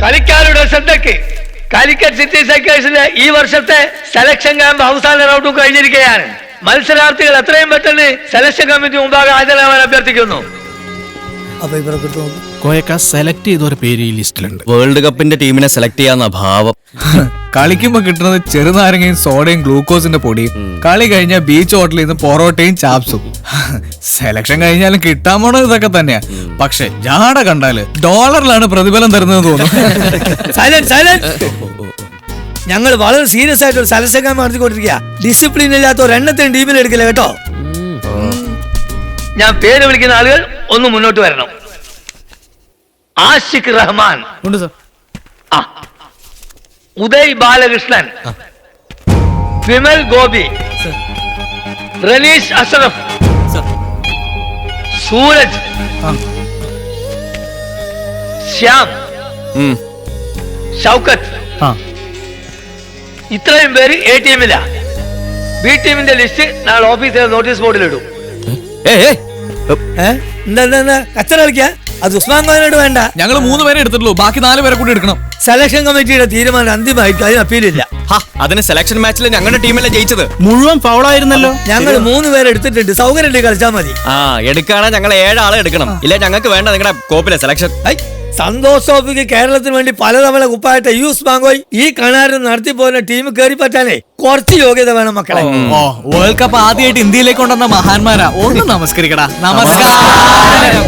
കളിക്കാരുടെ ശ്രദ്ധയ്ക്ക് കാലിക്കറ്റ് സിറ്റി സൈക്കേഴ്സിന്റെ ഈ വർഷത്തെ സെലക്ഷൻ ക്യാമ്പ് അവസാന റൗണ്ടും കഴിഞ്ഞിരിക്കുകയാണ്. മത്സരാർത്ഥികൾ എത്രയും പെട്ടെന്ന് സെലക്ഷൻ കമ്മിറ്റി മുമ്പാകെ ഹാജരാകാൻ അഭ്യർത്ഥിക്കുന്നു. സെലക്ട് ചെയ്ത ഒരു പേര് ഈ ലിസ്റ്റിലുണ്ട്. വേൾഡ് കപ്പിന്റെ ടീമിനെ സെലക്ട് ചെയ്യാന്ന ഭാവം. കളിക്കുമ്പോ കിട്ടുന്നത് ചെറുനാരങ്ങയും സോഡയും ഗ്ലൂക്കോസിന്റെ പൊടിയും, കളി കഴിഞ്ഞാൽ ബീച്ച് ഹോട്ടലിൽ നിന്ന് പൊറോട്ടയും ചാപ്സും. സെലക്ഷൻ കഴിഞ്ഞാലും കിട്ടാൻ പോണത് ഇതൊക്കെ തന്നെയാ. പക്ഷെ ജാട കണ്ടാല് ഡോളറിലാണ് പ്രതിഫലം തരുന്നത് തോന്നുന്നു. ഞങ്ങൾ വളരെ സീരിയസ് ആയിട്ട് ഒരു സെലക്ഷൻ ക്യാമ്പ് നടത്തിക്കൊണ്ടിരിക്കുക. ഡിസിപ്ലിൻ ഇല്ലാത്ത ഒരെണ്ണത്തിന് ടീമിൽ എടുക്കില്ല കേട്ടോ. ഞാൻ പേര് വിളിക്കുന്ന ആളുകൾ ഒന്ന് മുന്നോട്ട് വരണം. ആഷിഖ് റഹ്മാൻ ഉണ്ട് സർ. ഉദയ് ബാലകൃഷ്ണൻ, വിമൽ ഗോപി, റനീഷ് അഷ്റഫ്, സൂരജ്, ശ്യാം, ഷൗക്കത്ത്. ഇത്രയും പേര് എ ടീമില്ല. ബി ടീമിന്റെ ലിസ്റ്റ് നാളെ ഓഫീസിലെ നോട്ടീസ് ബോർഡിൽ ഇടും. എന്താ കച്ചറ കളിക്കാ? അത് ഉസ്മാൻ ഖാനോട് വേണ്ട. ഞങ്ങൾ 3 പേരെ എടുത്തിട്ടുള്ളൂ, ബാക്കി 4 പേരെ കൂടി എടുക്കണം. സെലക്ഷൻ കമ്മിറ്റിയുടെ തീരുമാനം അന്തിമമായിട്ട് അതിന് അപ്പീലില്ല. അതിന് സെലക്ഷൻ മാച്ചിൽ ഞങ്ങളുടെ ടീമല്ലേ ജയിച്ചത്. മുഴുവൻ ഫൗളായിരുന്നല്ലോ. ഞങ്ങൾ 3 പേരെ എടുത്തിട്ടുണ്ട്. സൗകര്യം കളിച്ചാൽ മതി. എടുക്കാണ് ഞങ്ങൾ 7 ആളെ എടുക്കണം. ഇല്ല ഞങ്ങൾക്ക് വേണ്ട നിങ്ങളുടെ കോപ്പിലെ സെലക്ഷൻ. സന്തോഷ് ട്രോഫിക്ക് കേരളത്തിന് വേണ്ടി പലതവണ കുപ്പായിട്ട് ഈ ഉസ്മാൻ ഖാൻ ഈ കണാരം നടത്തി പോകുന്ന ടീം കയറി പറ്റാനേ കുറച്ച് യോഗ്യത വേണം മക്കളെ. വേൾഡ് കപ്പ് ആദ്യമായിട്ട് ഇന്ത്യയിലേക്ക് കൊണ്ടുവന്ന മഹാന്മാരാ. ഒന്ന് നമസ്കരിക്കടാ. നമസ്കാരം.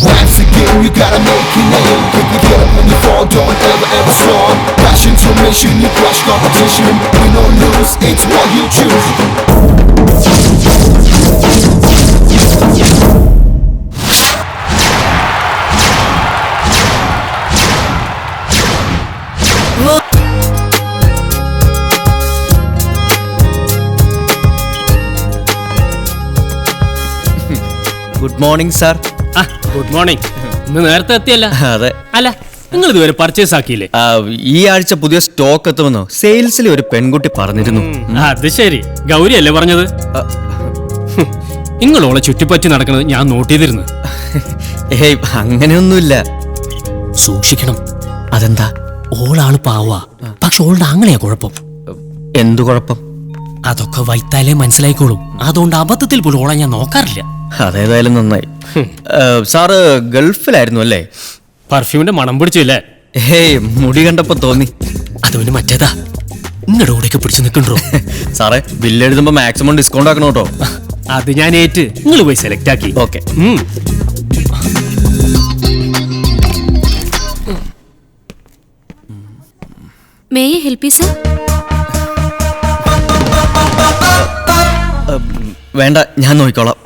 Once again, you gotta make your name. Pick it up when you fall, don't ever fall. Passion to mission, you crush competition. Win or lose, it's what you choose. Good morning sir. Good morning. ഇന്ന് നേരത്തെ എത്തിയല്ല? അതെ. അല്ല നിങ്ങൾ ഇതുവരെ purchase ആക്കിയില്ലേ? ഈ ആഴ്ച പുതിയ stock എത്തുമെന്നോ സെയിൽസിൽ ഒരു പെൺകുട്ടി പറഞ്ഞിരുന്നു. അത് ശരി. ഗൗരി അല്ലേ പറഞ്ഞത്? നിങ്ങളോളെ ചുറ്റിപ്പറ്റി നടക്കുന്നത് ഞാൻ നോട്ട് ചെയ്തിരുന്നു. ഏയ് അങ്ങനെയൊന്നുമില്ല. സൂക്ഷിക്കണം. അതെന്താ? ഓളാണ് പാവാ, പക്ഷെ ഓളുടെ ആങ്ങളെയാ കുഴപ്പം. എന്തു കുഴപ്പം? അതൊക്കെ വൈത്താലേ മനസ്സിലായിക്കോളും. അതുകൊണ്ട് അബദ്ധത്തിൽ പോലും ഓളെ ഞാൻ നോക്കാറില്ല. അതേതായാലും നന്നായി. സാറ് ഗൾഫിലായിരുന്നു അല്ലേ? പെർഫ്യൂമിന്റെ മണം പിടിച്ചില്ലേ? ഹേയ് മുടി കണ്ടപ്പോ തോന്നി. അതുകൊണ്ട് മറ്റേതാ നിങ്ങളുടെ കൂടെയൊക്കെ പിടിച്ചു നിൽക്കണ്ടോ? സാറേ ബില്ല് എഴുതുമ്പോ മാക്സിമം ഡിസ്കൗണ്ട് ആക്കണം കേട്ടോ. അത് ഞാൻ ഏറ്റ്. നിങ്ങൾ പോയി സെലക്ട് ആക്കി. Okay. May I help you, sir? വേണ്ട, ഞാൻ നോക്കിക്കോളാം.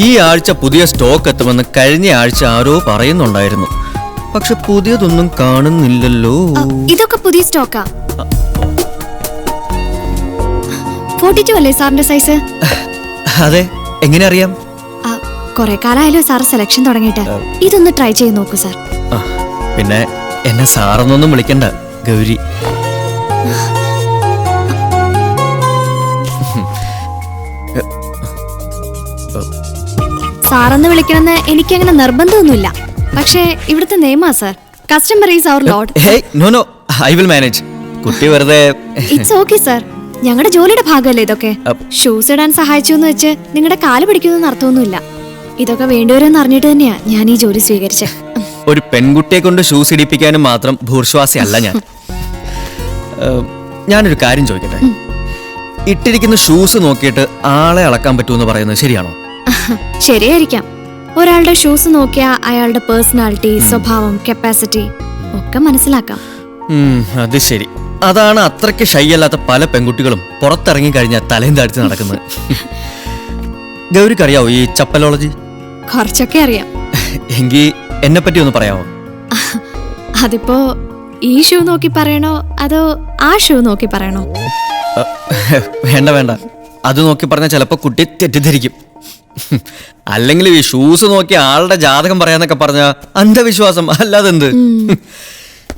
ഈ ആഴ്ച പുതിയ സ്റ്റോക്ക് എത്തുമെന്ന് കഴിഞ്ഞ ആഴ്ച ആരോ പറയുന്നുണ്ടായിരുന്നു. പക്ഷെ പുതിയതൊന്നും കാണുന്നില്ലല്ലോ. ഇതൊക്കെ പുതിയ സ്റ്റോക്കാ. 42 അല്ലേ സാറിന്റെ സൈസ്? അതെ. എങ്ങനെ അറിയാം? കുറെ കാലമായാലോ സാർ സെലക്ഷൻ തുടങ്ങിയിട്ട്. ഇതൊന്ന് ട്രൈ ചെയ്ത് നോക്കൂ സാർ. പിന്നെ എന്നെ സാറൊന്നൊന്നും വിളിക്കണ്ട, ഗൗരി. സാറെന്ന് വിളിക്കണമെന്ന് എനിക്കങ്ങനെ നിർബന്ധമൊന്നുമില്ല. പക്ഷേ ഇവിടുത്തെ നിയമാ sir. Customer is our lord. No no, I will manage. കുട്ടി വെറുതെ. It's okay sir. ഞങ്ങളുടെ ജോലിയുടെ ഭാഗമല്ലേ ഇതൊക്കെ. ഷൂസ് ഇടാൻ സഹായിച്ചു എന്ന് വെച്ച് നിങ്ങളുടെ കാല് പിടിക്കുന്നൊന്നും അർത്ഥമൊന്നുമില്ല. ഇതൊക്കെ വേണ്ടിവരുമെന്ന് അറിഞ്ഞിട്ട് തന്നെയാ ഞാൻ ഈ ജോലി സ്വീകരിച്ചത്. ഒരു പെൺകുട്ടിയെ കൊണ്ട് ഷൂസ് ഇടിപ്പിക്കാനും മാത്രം ഭൂർശ്വാസി അല്ല ഞാൻ. ഞാനൊരു കാര്യം ചോദിക്കട്ടെ. ഇട്ടിരിക്കുന്ന ഷൂസ് നോക്കിയിട്ട് ആളെ അളക്കാൻ പറ്റുമെന്ന് പറയുന്നത് ശരിയാണോ? ശരിയായിരിക്കാം. ഒരാളുടെ ഷൂസ് നോക്കിയാ അയാളുടെ പേഴ്സണാലിറ്റി, സ്വഭാവം, കപ്പാസിറ്റി ഒക്കെ മനസ്സിലാക്കാം. അത് ശരി. അതാണ് അത്രയ്ക്ക് ഷൈ അല്ലാത്ത പല പെൺകുട്ടികളും പുറത്തിറങ്ങി കഴിഞ്ഞാൽ തലയും താഴ്ത്തി നടക്കുന്നത്. ഗൗരിക്ക് അറിയാവോ ഈ ചപ്പലോളജി? കുറച്ചൊക്കെ അറിയാം. എങ്കിൽ എന്നെ പറ്റി ഒന്ന് പറയാമോ? അതിപ്പോ ഈ ഷൂ നോക്കി പറയണോ അതോ ആ ഷൂ നോക്കി പറയണോ? വേണ്ട വേണ്ട, അത് നോക്കി പറഞ്ഞാൽ ചിലപ്പോൾ കുട്ടി തെറ്റിദ്ധരിക്കും. അല്ലെങ്കിൽ ഈ ഷൂസ് നോക്കി ആളുടെ ജാതകം പറയാന്നൊക്കെ പറഞ്ഞ അന്ധവിശ്വാസം, അല്ലാതെ എന്ത്.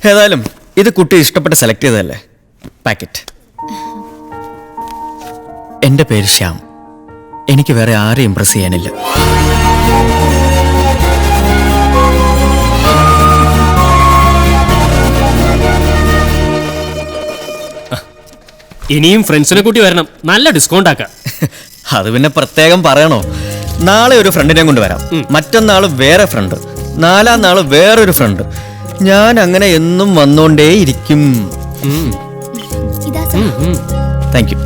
ഏതായാലും ഇത് കുട്ടി ഇഷ്ടപ്പെട്ട് സെലക്ട് ചെയ്തതല്ലേ, പാക്കറ്റ്. എൻ്റെ പേര് ശ്യാം. എനിക്ക് വേറെ ആരെയും ഇംപ്രസ് ചെയ്യാനില്ല. ഇനിയും ഫ്രണ്ട്സിനെ കൂട്ടി വരണം, നല്ല ഡിസ്കൗണ്ട് ആക്കാം. അത് പിന്നെ പ്രത്യേകം പറയണോ? നാളെ ഒരു ഫ്രണ്ടിനെ കൊണ്ട് വരാം, മറ്റന്നാൾ വേറെ ഫ്രണ്ട്, നാലാം നാൾ വേറൊരു ഫ്രണ്ട്. ഞാൻ അങ്ങനെ എന്നും വന്നോണ്ടേയിരിക്കും. Thank you.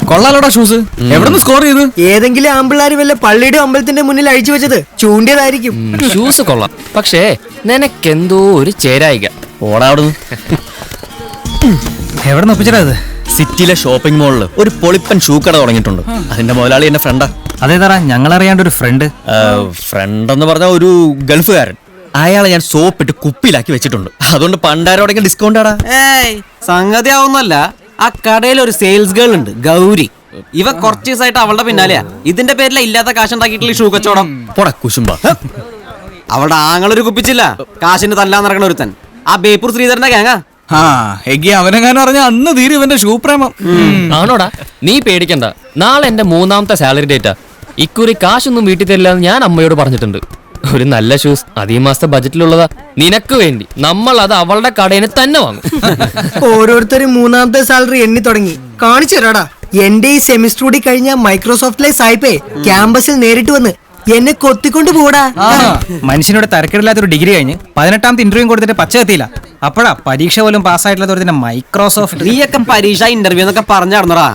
കൊള്ളാലോടാ ഷൂസ്. എവിടെന്ന് സ്കോർ ചെയ്ത്? ഏതെങ്കിലും ആമ്പിള്ളാര് വല്ല പള്ളിയുടെ അമ്പലത്തിന്റെ മുന്നിൽ അഴിച്ചു വെച്ചത് ചൂണ്ടിയതായിരിക്കും. ഷൂസ് കൊള്ളാം, പക്ഷേ നിനക്കെന്തോ ഒരു ചേരായിക. ഓടാവിടുന്നു. എവിടെ ഒപ്പിച്ചടാ ഇത്? സിറ്റിയിലെ ഷോപ്പിംഗ് മോളിൽ ഒരു പൊളിപ്പൻ ഷൂ കട തുടങ്ങിയിട്ടുണ്ട്. അതിന്റെ മുതലാളി എന്റെ ഫ്രണ്ടാ. അതേതാ ഞങ്ങൾ അറിയാണ്ട് ഒരു ഫ്രണ്ട്? ഫ്രണ്ട് എന്ന് പറഞ്ഞ ഒരു ഗൾഫുകാരൻ. അയാളെ ഞാൻ സോപ്പിട്ട് കുപ്പിയിലാക്കി വെച്ചിട്ടുണ്ട്. അതുകൊണ്ട് പണ്ടാരോടെങ്കിലും ഡിസ്കൗണ്ട് ആടാ. സംഗതി ആവുന്നല്ല, ആ കടയിൽ ഒരു സെയിൽസ് ഗേൾ ഉണ്ട്, ഗൗരി. ഇവ കുറച്ച് ദിവസമായിട്ട് അവളുടെ പിന്നാലെയാ. ഇതിന്റെ പേരില ഇല്ലാത്ത കാശുണ്ടാക്കിയിട്ടുള്ള ഷൂ കച്ചവടം. പോടാ കുശുമ്പ. അവളുടെ ആങ്ങളൊരു കുപ്പിച്ചില്ല, കാശിന് തല്ലാൻ നടക്കണ ഒരുത്തൻ. ആ ബേപ്പൂർ ശ്രീധരന്റെ ഗാങ്ങാ. ആ എഗി അവനെങ്ങാനും പറഞ്ഞ അന്ന് തീരും ഇവന്റെ ഷൂ പ്രേമം. ആണോടാ? നീ പേടിക്കണ്ട, നാളെ എന്റെ 3ാമത്തെ സാലറി ഡേറ്റാ. ഇക്കുറി കാശൊന്നും വീട്ടിൽ തരില്ലെന്ന് ഞാൻ അമ്മയോട് പറഞ്ഞിട്ടുണ്ട്. ഒരു നല്ല ഷൂസ് അത് ഈ മാസത്തെ ബജറ്റിലുള്ളതാ. നിനക്ക് വേണ്ടി നമ്മൾ അത് അവളുടെ കടയിൽ തന്നെ വാങ്ങും. ഓരോരുത്തരും 3ാമത്തെ സാലറി എണ്ണി തുടങ്ങി. കാണിച്ചു തരാടാ. എന്റെ ഈ സെമിസ്റ്റർ കൂടി കഴിഞ്ഞ മൈക്രോസോഫ്റ്റിലെ സായിപ്പേ ക്യാമ്പസിൽ നേരിട്ട് വന്ന് എന്നെ കൊത്തിക്കൊണ്ട് പോടാ. മനുഷ്യനോട് തരക്കേടില്ലാത്തൊരു ഡിഗ്രി കഴിഞ്ഞ് 18ാമത്തെ ഇന്റർവ്യൂ കൊടുത്തിട്ട് പച്ച എത്തിയില്ല. അപ്പോഴാ പരീക്ഷ പോലും പാസ്സായിട്ടുള്ള മൈക്രോസോഫ്റ്റ്. നീയൊക്കെ പരീക്ഷ ഇന്റർവ്യൂ എന്നൊക്കെ പറഞ്ഞു നടന്നടാ.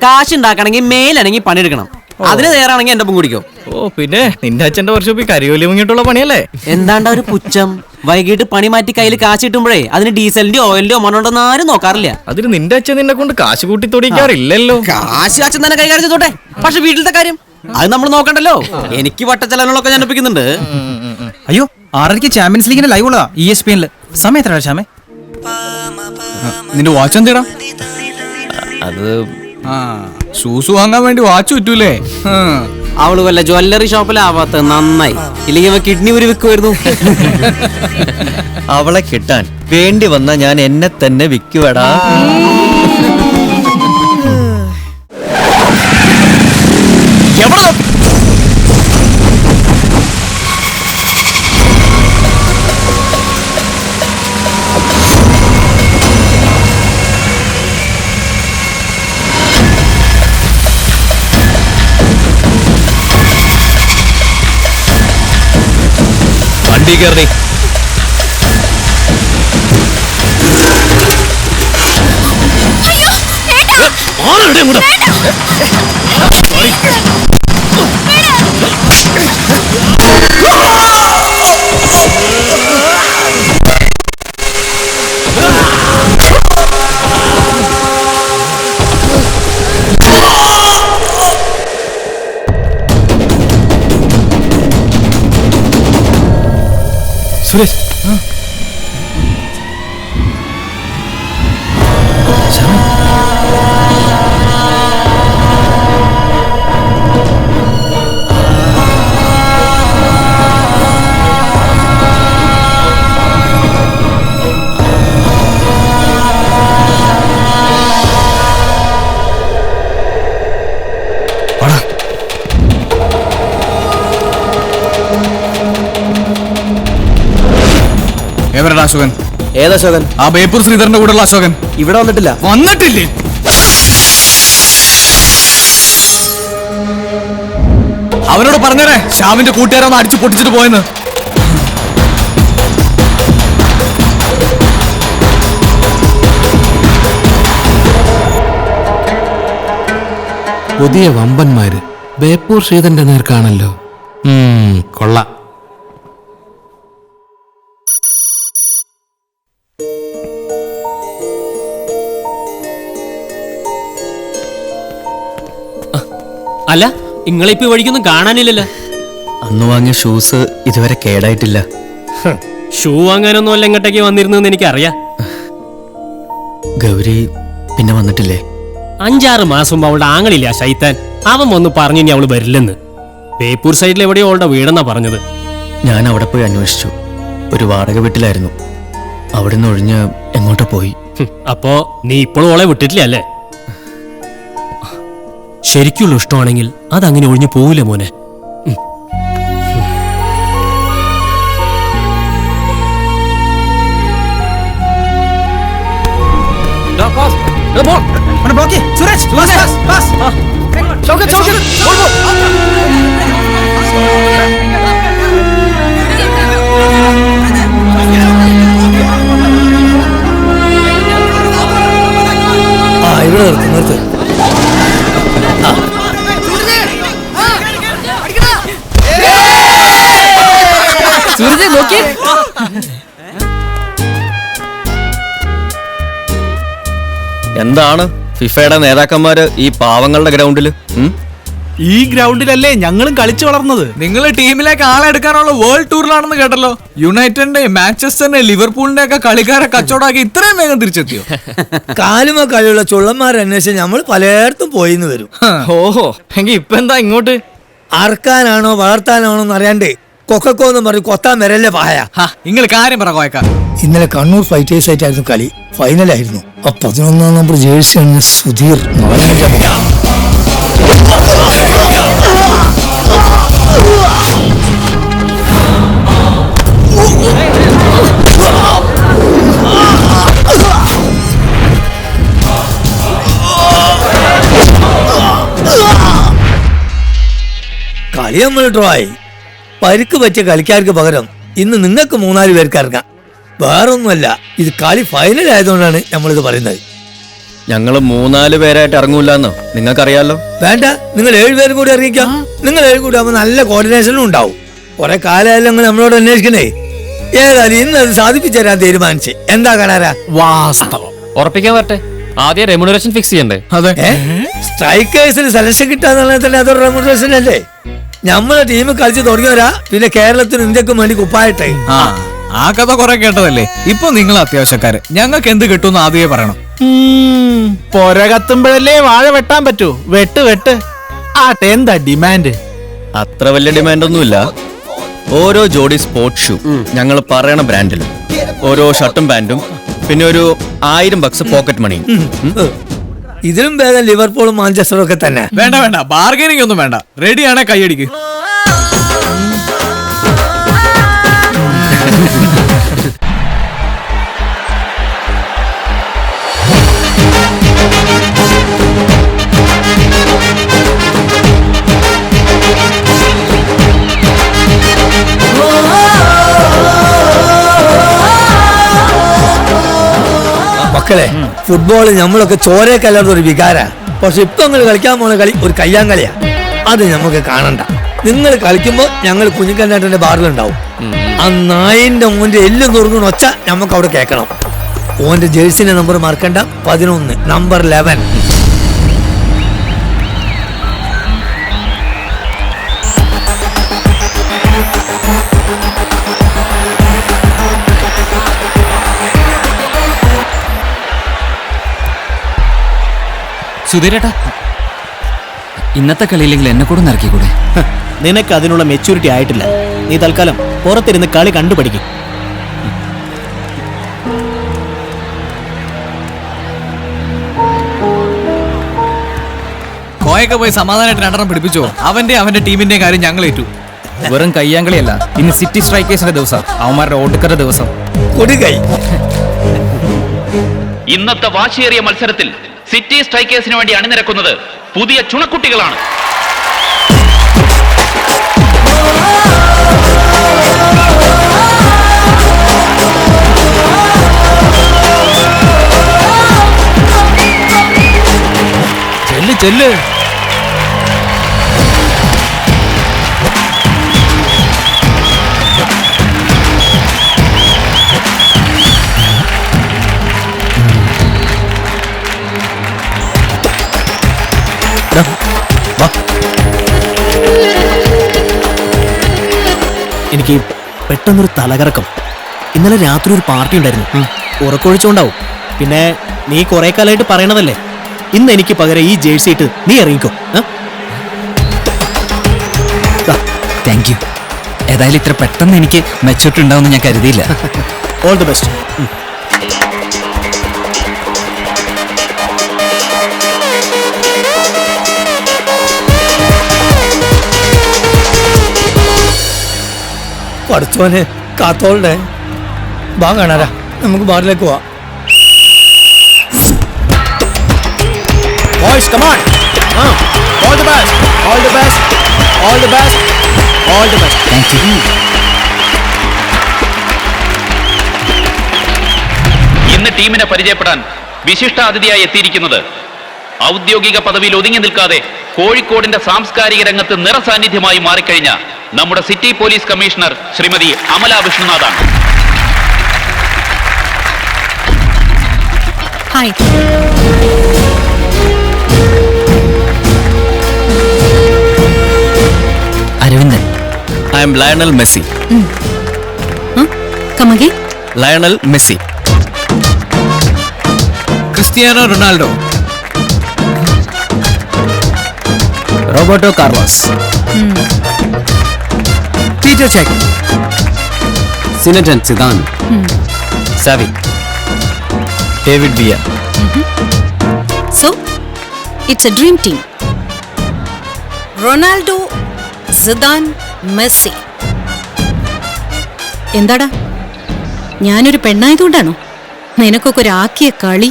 കാശ് ഉണ്ടാക്കണമെങ്കിൽ മേലാണെങ്കിൽ പണിയെടുക്കണം. അതിന് നേരാണെങ്കിൽ എന്റെ ഒപ്പം കുടിക്കോ. ഓ പിന്നെ നിന്റെ അച്ഛന്റെ വർഷം കരിയോലി മുങ്ങിയിട്ടുള്ള പണിയല്ലേ? എന്താണ്ടാ ഒരു പുച്ഛം? വൈകിട്ട് പണി മാറ്റി കയ്യിൽ കാശ് കിട്ടുമ്പോഴേ അതിന് ഡീസലിന്റെയോ ഓയിലിന്റെയോ മണ്ണുണ്ടെന്ന് ആരും നോക്കാറില്ല. അതിന് നിന്റെ അച്ഛൻ നിന്നെ കൊണ്ട് കാശ് കൂട്ടി തൊടിക്കാറില്ലല്ലോ. കാശ് അച്ഛൻ തന്നെ കൈകാര്യം ചെയ്തോട്ടെ, പക്ഷെ വീട്ടിലത്തെ കാര്യം അത് നമ്മൾ നോക്കണ്ടല്ലോ. എനിക്ക് വട്ടച്ചെലവിനൊക്കെ ഞാൻ ഒപ്പിക്കുന്നുണ്ട്. അയ്യോ 6:30 ചാമ്പ്യൻസ് ലീഗിന്റെ ലൈവ് ഉള്ളതാ ESPN-ല്. സമയം എത്ര ശ്യാമേ? നിന്റെ വാച്ച് എന്തിടാ? അത് ഷൂസ് വാങ്ങാൻ വേണ്ടി വാച്ച് പറ്റൂലേ? അവള് വല്ല ജ്വല്ലറി ഷോപ്പിലാവാത്ത നന്നായി, ഇല്ലെങ്കിൽ കിഡ്നി ഒരു വിൽക്കുമായിരുന്നു. അവളെ കിട്ടാൻ വേണ്ടി വന്ന ഞാൻ എന്നെ തന്നെ വിൽക്കുവടാ. വണ്ടി കയറി. സുരേഷ് എവരടാ അശോകൻ? ഏതാ അശോകൻ? ആ ബേപ്പൂർ ശ്രീധരന്റെ കൂടെയുള്ള അശോകൻ ഇവിടെ വന്നിട്ടില്ല. വന്നിട്ടില്ലേ? അവനോട് പറഞ്ഞേ ശ്യാമിന്റെ കൂട്ടുകാരൊന്ന് അടിച്ചു പൊട്ടിച്ചിട്ട് പോയെന്ന്. പുതിയ വമ്പന്മാര് ബേപ്പൂർ ശ്രീധരന്റെ നേർക്കാണല്ലോ. കൊള്ളാം. ഇങ്ങളിപ്പോ വഴിക്കൊന്നും കാണാനില്ലല്ലോ. അന്ന് വാങ്ങിയ ഷൂസ് ഇതുവരെ കേടായിട്ടില്ല. ഷൂ വാങ്ങാനൊന്നും അല്ല ഇങ്ങോട്ടേക്ക് വന്നിരുന്നെന്ന് എനിക്കറിയാം. ഗൗരി പിന്നെ വന്നിട്ടില്ലേ? 5-6 മാസം മുമ്പ് അവളുടെ ആങ്ങളില്ല ശൈത്താൻ, അവൻ വന്ന് പറഞ്ഞു ഇനി അവള് വരില്ലെന്ന്. ബേപ്പൂർ സൈഡിൽ എവിടെയോ അവളുടെ വീടെന്നാ പറഞ്ഞത്. ഞാൻ അവിടെ പോയി അന്വേഷിച്ചു. ഒരു വാടക വീട്ടിലായിരുന്നു. അവിടെ നിന്ന് ഒഴിഞ്ഞ് എങ്ങോട്ടാ പോയി. അപ്പോ നീ ഇപ്പോഴും ഓളെ വിട്ടിട്ടില്ല അല്ലേ? ശരിക്കുള്ള ഇഷ്ടമാണെങ്കിൽ അതങ്ങനെ ഒഴിഞ്ഞു പോവില്ല മോനെ. ഇവിടെ നിർത്ത്. എന്താണ് ഫിഫയുടെ നേതാക്കന്മാര് ഈ പാവങ്ങളുടെ ഗ്രൗണ്ടില്? ഈ ഗ്രൗണ്ടിലല്ലേ ഞങ്ങളും കളിച്ചു വളർന്നത്. നിങ്ങൾ ടീമിലേക്ക് ആളെ എടുക്കാനുള്ള വേൾഡ് ടൂറിലാണെന്ന് കേട്ടല്ലോ. യുണൈറ്റഡിന്റെ, മാഞ്ചസ്റ്ററിന്റെ, ലിവർപൂളിന്റെ ഒക്കെ കളിക്കാരെ കച്ചവടാക്കി ഇത്രയും വേഗം തിരിച്ചെത്തിയോ? കാലുമ കളിയുള്ള ചുള്ളന്മാരെ അന്വേഷിച്ച് നമ്മൾ പലയിടത്തും പോയിന്ന് വരും. ഓഹോ, എങ്കി ഇപ്പൊ എന്താ ഇങ്ങോട്ട്? അറക്കാനാണോ വളർത്താനാണോ എന്ന് അറിയാണ്ട് കൊക്കോന്ന് പറയും കൊത്താൻ വരല്ലേ പായ. നിങ്ങൾ കാര്യം പറ കോയക്ക. ഇന്നലെ കണ്ണൂർ ഫൈറ്റേഴ്സ് ആയിട്ടായിരുന്നു കളി. ഫൈനലായിരുന്നു. 11 നമ്പർ ജേഴ്സിയാണ് സുധീർ. കളി നമ്മൾ ഡ്രോ ആയി. പരിക്ക് പറ്റിയ കളിക്കാർക്ക് പകരം ഇന്ന് നിങ്ങൾക്ക് 3-4 പേർക്ക് ഇറങ്ങാം. വേറൊന്നുമല്ല, ഇത് കളി ഫൈനൽ ആയതുകൊണ്ടാണ് നമ്മളിത് പറയുന്നത്. ഞങ്ങള് 3-4 പേരായിട്ട് ഇറങ്ങൂലെന്നോ നിങ്ങൾക്കറിയാലോ. വേണ്ട, നിങ്ങൾ 7 പേരും കൂടി ഇറങ്ങിക്കാം. നിങ്ങൾ 7 കൂടി ആവുമ്പോൾ നല്ല കോർഡിനേഷനും ഉണ്ടാവും. കുറെ കാലമായാലും നിങ്ങൾ നമ്മളോട് അന്വേഷിക്കണേ. ഏതായാലും ഇന്ന് അത് സാധിപ്പിച്ചു തരാൻ തീരുമാനിച്ച്. എന്താ കാണാരാ? വാസ്തവം. ഉറപ്പിക്കാൻ പറ്റേ? ആദ്യം റെമ്യൂണറേഷൻ ഫിക്സ് ചെയ്യണ്ടേ? അതെ, സ്ട്രൈക്കേഴ്സിന് സെലക്ഷൻ കിട്ടാന്നുള്ള തന്നെ അതൊരു റെമ്യൂണറേഷൻ അല്ലേ? നമ്മളെ ടീം കളിച്ച് തുടങ്ങിയവരാ പിന്നെ കേരളത്തിനും ഇന്ത്യക്കും വേണ്ടി കുപ്പായിട്ടെ. ആ കഥ കുറെ കേട്ടതല്ലേ. ഇപ്പൊ നിങ്ങൾ അത്യാവശ്യക്കാര്, ഞങ്ങൾക്ക് എന്ത് കിട്ടുമെന്ന് ആദ്യമേ പറയണം. പൊര കത്തുമ്പോഴല്ലേ വാഴ വെട്ടാൻ പറ്റൂ. വെട്ട് ആട്ടെ, എന്താ ഡിമാൻഡ്? അത്ര വലിയ ഡിമാൻഡ് ഒന്നുമില്ല. ഓരോ ജോഡി സ്പോർട്സ് ഷൂ ഞങ്ങൾ പറയണ ബ്രാൻഡിലും, ഓരോ ഷർട്ടും പാന്റും, പിന്നെ ഒരു $1000 പോക്കറ്റ് മണിയും. ഇതിലും ഭേദം ലിവർപൂളും മാഞ്ചസ്റ്ററും ഒക്കെ തന്നെ. വേണ്ട, ബാർഗനിങ് ഒന്നും വേണ്ട. റെഡിയാണെ കൈയടിക്ക്. മക്കളെ, ഫുട്ബോള് നമ്മളൊക്കെ ചോരയെ കലർന്ന ഒരു വികാര. പക്ഷെ ഇപ്പൊ നിങ്ങൾ കളിക്കാൻ പോണ കളി ഒരു കയ്യാങ്കളിയാ. അത് നമുക്ക് കാണണ്ട. നിങ്ങൾ കളിക്കുമ്പോ ഞങ്ങൾ കുഞ്ഞിക്കണ്ണേട്ടന്റെ ബാറിലുണ്ടാവും. ആ നായിന്റെ ഓന്റെ എല്ലും തുറങ്ങുന്ന ഒച്ച നമുക്ക് അവിടെ കേൾക്കണം. ഓന്റെ ജേഴ്സിന്റെ നമ്പർ മറക്കണ്ട, 11, നമ്പർ 11. സുധീരേട്ടാ, ഇന്നത്തെ കളിയില്ലെങ്കിൽ എന്നെ കൂടെ നിറക്കിക്കൂടെ? നിനക്ക് അതിനുള്ള മെച്യൂരിറ്റി ആയിട്ടില്ല. നീ തൽക്കാലം പുറത്തിരുന്ന് കളി കണ്ടുപഠിക്കും. കോയൊക്കെ പോയി സമാധാനമായിട്ട് 2 പിടിപ്പിച്ചോ. അവന്റെ ടീമിന്റെ കാര്യം ഞങ്ങൾ ഏറ്റു. വെറും കയ്യാങ്കളിയല്ല, ഇന്ന് സിറ്റി സ്ട്രൈക്കേഴ്സിന്റെ ദിവസം, അവന്മാരുടെ ഓട്ടുക്കരുടെ ദിവസം. കൊടുകൈ. ഇന്നത്തെ വാശിയേറിയ മത്സരത്തിൽ സിറ്റി സ്ട്രൈക്കേഴ്സിന് വേണ്ടി അണിനിരക്കുന്നത് പുതിയ ചുണക്കുട്ടികളാണ്. ചെല്ല്. എനിക്ക് പെട്ടെന്നൊരു തലകറക്കം. ഇന്നലെ രാത്രി ഒരു പാർട്ടി ഉണ്ടായിരുന്നു. ഉറക്കൊഴിച്ചുകൊണ്ടാവും. പിന്നെ നീ കുറെ കാലമായിട്ട് പറയണതല്ലേ, ഇന്ന് എനിക്ക് പകരം ഈ ജേഴ്സി ഇട്ട് നീ ഇറങ്ങിക്കോ. Thank you. ഏതായാലും ഇത്ര പെട്ടെന്ന് എനിക്ക് മെച്ചൂരിറ്റി ഉണ്ടാവുമെന്ന് ഞാൻ കരുതിയില്ല. All the best. പഠിച്ചോനെ കാത്തോളുടെ ബാ കാണാരാ, നമുക്ക് ബാറിലേക്ക് പോവാം. Boys, come on. All the best. All the best. All the best. All the best. Thank you. ഇന്ന് ടീമിനെ പരിചയപ്പെടാൻ വിശിഷ്ടാതിഥിയായി എത്തിയിരിക്കുന്നത് ഔദ്യോഗിക പദവിയിൽ ഒതുങ്ങി നിൽക്കാതെ കോഴിക്കോടിന്റെ സാംസ്കാരിക രംഗത്ത് നിറസാന്നിധ്യമായി മാറിക്കഴിഞ്ഞ നമ്മുടെ city police commissioner Srimathi Amala വിഷ്ണുനാഥാണ്. Hi. Aravindan. I am Lionel Messi. കമകി. Lionel Messi. Cristiano Ronaldo. Roberto Carlos. Peter Cech. Zinedine Zidane. Xavi. David Villa. So it's a dream team. Ronaldo, Zidane, Messi. എന്താടാ, ഞാനൊരു പെണ്ണായതുകൊണ്ടാണോ നിനക്കൊക്കെ ഒരു ആക്കിയ കളി?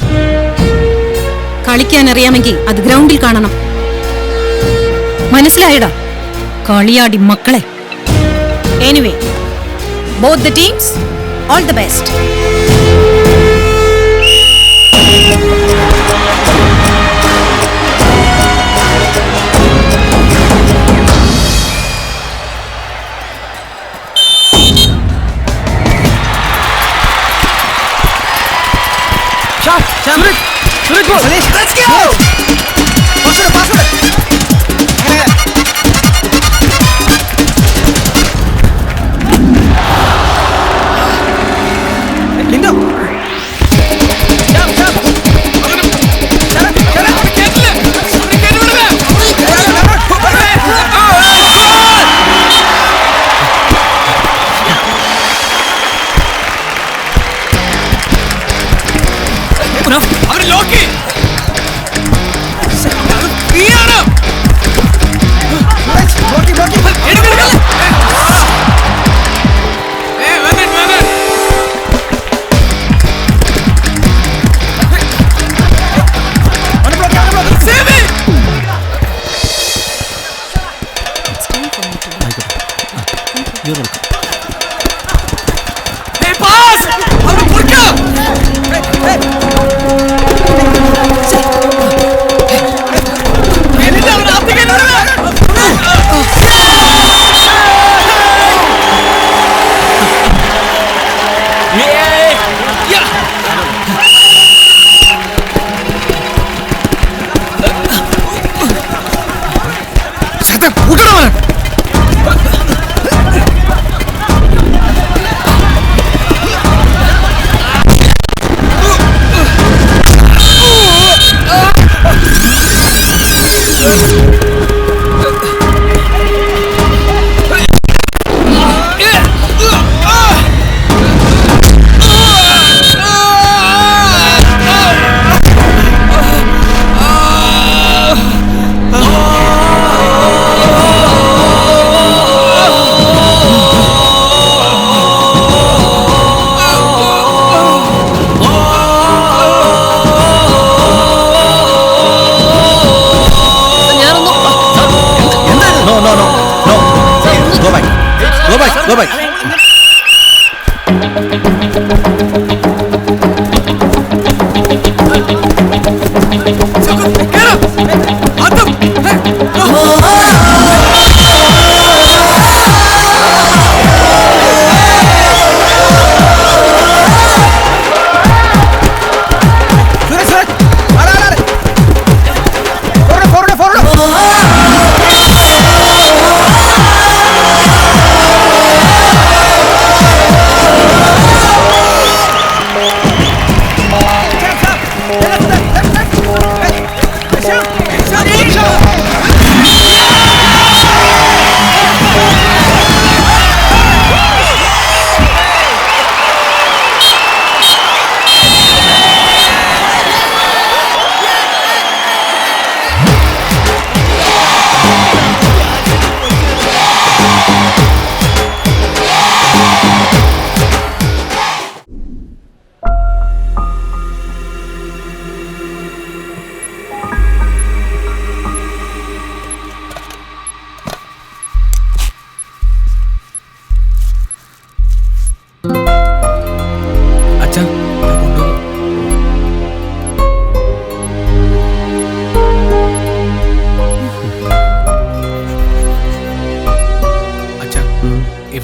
കളിക്കാൻ അറിയാമെങ്കിൽ അത് ഗ്രൗണ്ടിൽ കാണണം. മനസ്സിലായടാ കളിയാടി മക്കളെ. Anyway, both the teams all the best. Let's go! Pass it. Lindo. അവര് ലോക്കി. Go back.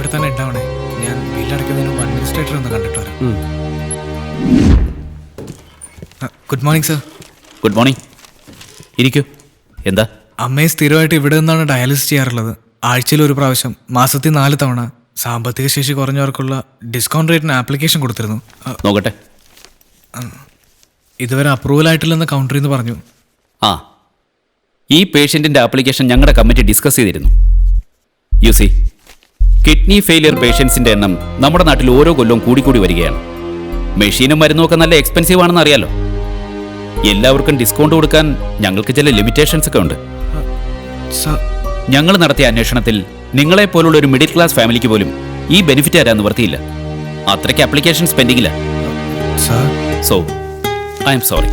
ഇവിടെ തന്നെ ഉണ്ടാവണേ. ഞാൻ ബില്ലടയ്ക്കുന്നതിന് മുമ്പ് അഡ്മിനിസ്ട്രേറ്റർ ഒന്ന് കണ്ടിട്ട് വരാം. Good morning sir. Good morning. ഇരിക്കൂ. എന്താ? അമ്മയെ സ്ഥിരമായിട്ട് ഇവിടെ നിന്നാണ് ഡയാലിസിസ് ചെയ്യാറുള്ളത്. ആഴ്ചയിൽ ഒരു പ്രാവശ്യം, മാസത്തിൽ 4 തവണ. സാമ്പത്തിക ശേഷി കുറഞ്ഞവർക്കുള്ള ഡിസ്കൗണ്ട് റേറ്റിന് ആപ്ലിക്കേഷൻ കൊടുത്തിരുന്നു. നോക്കട്ടെ. ഇതുവരെ അപ്രൂവൽ ആയിട്ടില്ലെന്ന് കൗണ്ടറിൽ നിന്ന് പറഞ്ഞു. ആ, ഈ പേഷ്യൻറ്റിൻ്റെ ആപ്ലിക്കേഷൻ ഞങ്ങളുടെ കമ്മിറ്റി ഡിസ്കസ് ചെയ്തിരുന്നു. യു സി, കിഡ്നി ഫെയിലിയർ പേഷ്യൻസിൻ്റെ എണ്ണം നമ്മുടെ നാട്ടിൽ ഓരോ കൊല്ലവും കൂടിക്കൂടി വരികയാണ്. മെഷീനും മരുന്നുമൊക്കെ നല്ല എക്സ്പെൻസീവ് ആണെന്ന് അറിയാലോ. എല്ലാവർക്കും ഡിസ്കൗണ്ട് കൊടുക്കാൻ ഞങ്ങൾക്ക് ചില ലിമിറ്റേഷൻസ് ഒക്കെ ഉണ്ട്. ഞങ്ങൾ നടത്തിയ അന്വേഷണത്തിൽ നിങ്ങളെപ്പോലുള്ള ഒരു മിഡിൽ ക്ലാസ് ഫാമിലിക്ക് പോലും ഈ ബെനിഫിറ്റ് തരാൻ നിവർത്തിയില്ല. അത്രയ്ക്ക് ആപ്ലിക്കേഷൻസ് പെൻഡിങ്ങില്ല. So I am sorry.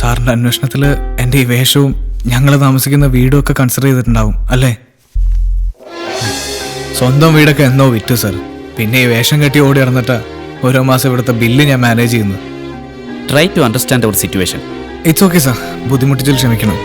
സാറിന്റെ അന്വേഷണത്തിൽ എൻ്റെ ഈ വേഷവും ഞങ്ങൾ താമസിക്കുന്ന വീടും ഒക്കെ കൺസിഡർ ചെയ്തിട്ടുണ്ടാവും അല്ലേ? സ്വന്തം വീടൊക്കെ എന്നോ വിറ്റു സർ. പിന്നെ ഈ വേഷം കെട്ടി ഓടി നടന്നിട്ട് ഓരോ മാസം ഇവിടുത്തെ ബില്ല് ഞാൻ മാനേജ് ചെയ്യുന്നു. Try to understand our situation. It's okay sir. ബുദ്ധിമുട്ടിച്ചിൽ ക്ഷമിക്കണം.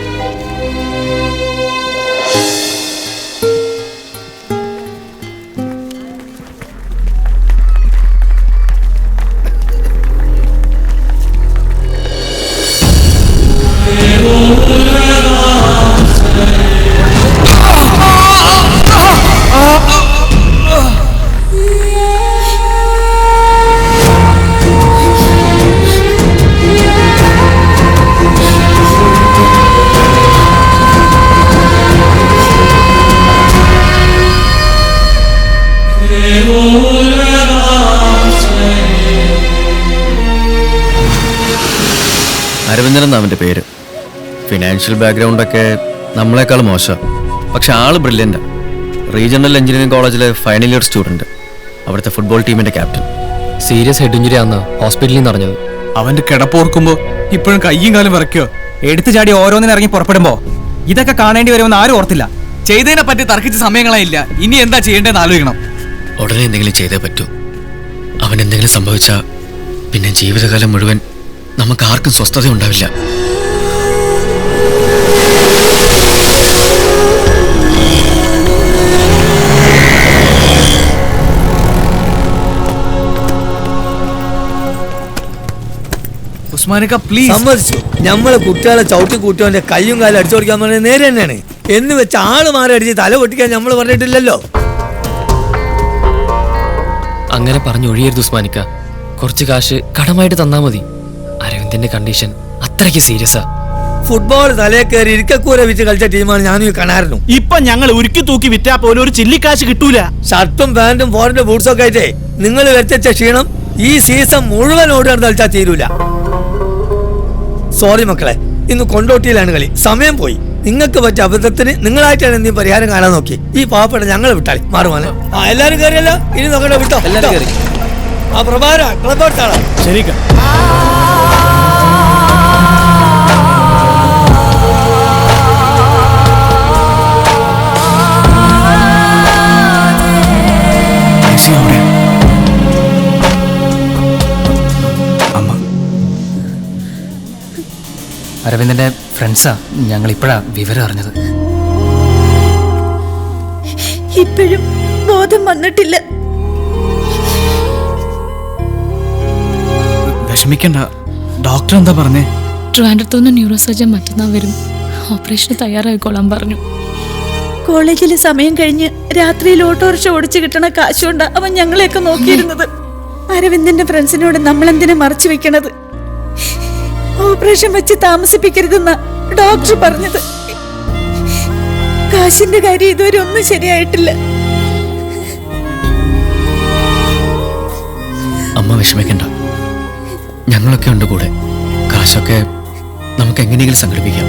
അരവിന്ദൻ എന്നാ അവൻ്റെ പേര്. ഫിനാൻഷ്യൽ ബാക്ക്ഗ്രൗണ്ടൊക്കെ നമ്മളെക്കാൾ മോശം. പക്ഷെ ആള് ബ്രില്യൻ്റാ. റീജിയണൽ എഞ്ചിനീയറിംഗ് കോളേജിലെ ഫൈനൽ ഇയർ സ്റ്റുഡൻറ്റ്. അവിടുത്തെ ഫുട്ബോൾ ടീമിൻ്റെ ക്യാപ്റ്റൻ. സീരിയസ് ഹെഡ് ഇഞ്ചുറി ആണെന്ന് ഹോസ്പിറ്റലിൽ നിന്ന് അറിഞ്ഞത്. അവന്റെ കിടപ്പോർക്കുമ്പോ ഇപ്പോഴും കയ്യും കാലും വിറയ്ക്കോ. എടുത്തു ചാടി ഓരോന്നിനും ഇറങ്ങി പുറപ്പെടുമ്പോ ഇതൊക്കെ കാണേണ്ടി വരുമെന്ന് ആരും ഓർത്തില്ല. ചെയ്തതിനെ പറ്റി തർക്കിച്ച് സമയങ്ങളായില്ല. ഇനി എന്താ ചെയ്യേണ്ടതെന്ന് ആലോചിക്കണം. ഉടനെ എന്തെങ്കിലും ചെയ്തേ പറ്റൂ. അവൻ എന്തെങ്കിലും സംഭവിച്ചാൽ പിന്നെ ജീവിതകാലം മുഴുവൻ നമുക്ക് ആർക്കും സ്വസ്ഥത ഉണ്ടാവില്ല. ഉസ്മാനിക്ക പ്ലീസ്. സമ്മതിച്ചു. നമ്മളെ കുട്ടികളെ ചവിട്ടി കൂട്ടിയോന്റെ കയ്യും കാലും അടിച്ചു കൊടുക്കാൻ പറഞ്ഞത് നേരെ തന്നെയാണ്. എന്ന് വെച്ച് ആള് മാറി അടിച്ച് തല പൊട്ടിക്കാൻ നമ്മൾ പറഞ്ഞിട്ടില്ലല്ലോ. അങ്ങനെ പറഞ്ഞു ഒഴിയരുത് ഉസ്മാനിക്ക. കുറച്ച് കാശ് കടമായിട്ട് തന്നാ മതി. അരവിന്ദന്റെ കണ്ടീഷൻ അത്രയ്ക്ക് സീരിയസാ. ഫുട്ബോൾ തലേ കയറി ഇരിക്കൂര വിറ്റ് കളിച്ച ടീമാണ് ഞാനും ഈ കാണാറുന്നു. ഇപ്പൊ ഞങ്ങൾ ഉരുക്കി തൂക്കി വിറ്റാ പോലും ഒരു ചില്ലിക്കാശ് കിട്ടൂല. ഷർട്ടും പാന്റും ഫോറിന്റെ ബൂട്ട്സും ഒക്കെ ആയിട്ടേ നിങ്ങൾ വെച്ച ക്ഷീണം ഈ സീസൺ മുഴുവൻ ഓടി കളിച്ചാൽ തീരൂല. സോറി മക്കളെ, ഇന്ന് കൊണ്ടോട്ടിയിലാണ് കളി. സമയം പോയി. നിങ്ങൾക്ക് പറ്റിയ അബദ്ധത്തിന് നിങ്ങളായിട്ടാണ് എന്തെങ്കിലും പരിഹാരം കാണാൻ നോക്കി. ഈ പാവപ്പെട്ട ഞങ്ങളെ വിട്ടാളി മാറുവാന്. എല്ലാരും കയറിയല്ലോ. ഇനി നോക്കണ്ട വിട്ടോ. എല്ലാരും കയറി. ആ പ്രഭാര ക്ലബോട്ടാളാ. ശരി. അരവിന്ദന്റെ ഫ്രണ്ട്സാ. ഞങ്ങൾ ഇപ്പോഴാ വിവരം അറിഞ്ഞത്. ഇപ്പോഴും ബോധം വന്നിട്ടില്ല. വിഷമിക്കണ്ട. ഡോക്ടർ എന്താ പറഞ്ഞേ? ട്രിവാൻഡ്രത്തുനിന്ന് ന്യൂറോ സർജൻ മറ്റന്നാൾ വരും. ഓപ്പറേഷന് തയ്യാറായിക്കോളാൻ പറഞ്ഞു. കോളേജിലെ സമയം കഴിഞ്ഞ് രാത്രിയിൽ ഓട്ടോറിക്ഷ ഓടിച്ചു കിട്ടണ കാശുകൊണ്ടാ അവൻ ഞങ്ങളെയൊക്കെ നോക്കിയിരുന്നത്. അരവിന്ദന്റെ ഫ്രണ്ട്സിനോട് നമ്മളെന്തിനാ മറച്ചു വെക്കണത്? ഓപ്പറേഷൻ വെച്ച് താമസിപ്പിക്കരുതെന്ന ഡോക്ടർ പറഞ്ഞത്. കാശിന്റെ കാര്യം ഇതുവരെ ഒന്നും ശരിയായിട്ടില്ല. അമ്മ വിഷമിക്കണ്ട. ഞങ്ങളൊക്കെ ഉണ്ട് കൂടെ. കാശൊക്കെ നമുക്ക് എങ്ങനെയെങ്കിലും സംഘടിപ്പിക്കാം.